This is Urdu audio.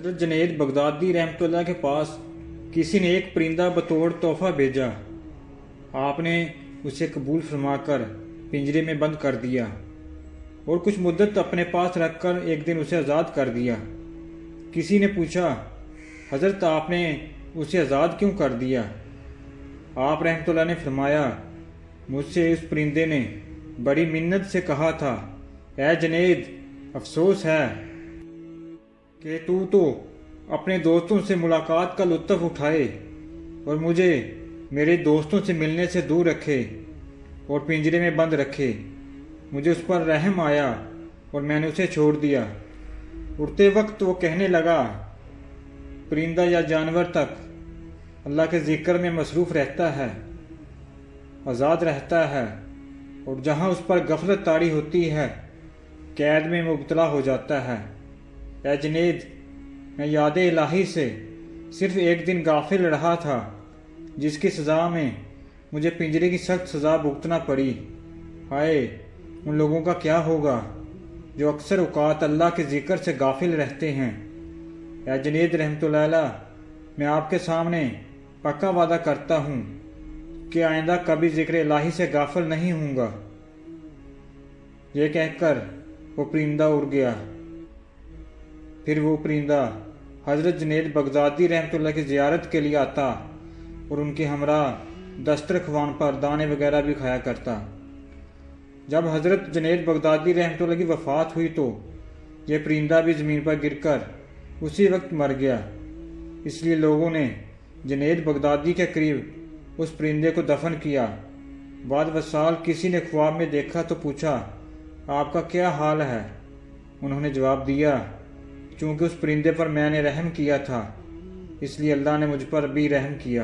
حضرت جنید بغدادی رحمۃ اللہ کے پاس کسی نے ایک پرندہ بطور تحفہ بھیجا۔ آپ نے اسے قبول فرما کر پنجرے میں بند کر دیا اور کچھ مدت اپنے پاس رکھ کر ایک دن اسے آزاد کر دیا۔ کسی نے پوچھا، حضرت آپ نے اسے آزاد کیوں کر دیا؟ آپ رحمۃ اللہ نے فرمایا، مجھ سے اس پرندے نے بڑی منت سے کہا تھا، اے جنید، افسوس ہے کہ تو اپنے دوستوں سے ملاقات کا لطف اٹھائے اور مجھے میرے دوستوں سے ملنے سے دور رکھے اور پنجرے میں بند رکھے۔ مجھے اس پر رحم آیا اور میں نے اسے چھوڑ دیا۔ اڑتے وقت وہ کہنے لگا، پرندہ یا جانور تک اللہ کے ذکر میں مصروف رہتا ہے، آزاد رہتا ہے، اور جہاں اس پر غفلت طاری ہوتی ہے قید میں مبتلا ہو جاتا ہے۔ اے جنید، میں یاد الہی سے صرف ایک دن غافل رہا تھا، جس کی سزا میں مجھے پنجرے کی سخت سزا بھگتنا پڑی۔ ہائے ان لوگوں کا کیا ہوگا جو اکثر اوقات اللہ کے ذکر سے غافل رہتے ہیں۔ اے جنید رحمۃ اللہ علیہ، میں آپ کے سامنے پکا وعدہ کرتا ہوں کہ آئندہ کبھی ذکر الہی سے غافل نہیں ہوں گا۔ یہ کہہ کر وہ پرندہ اڑ گیا۔ پھر وہ پرندہ حضرت جنید بغدادی رحمۃ اللہ کی زیارت کے لیے آتا اور ان کے ہمراہ دسترخوان پر دانے وغیرہ بھی کھایا کرتا۔ جب حضرت جنید بغدادی رحمۃ اللہ کی وفات ہوئی تو یہ پرندہ بھی زمین پر گر کر اسی وقت مر گیا۔ اس لیے لوگوں نے جنید بغدادی کے قریب اس پرندے کو دفن کیا۔ بعد وصال کسی نے خواب میں دیکھا تو پوچھا، آپ کا کیا حال ہے؟ انہوں نے جواب دیا، چونکہ اس پرندے پر میں نے رحم کیا تھا، اس لیے اللہ نے مجھ پر بھی رحم کیا۔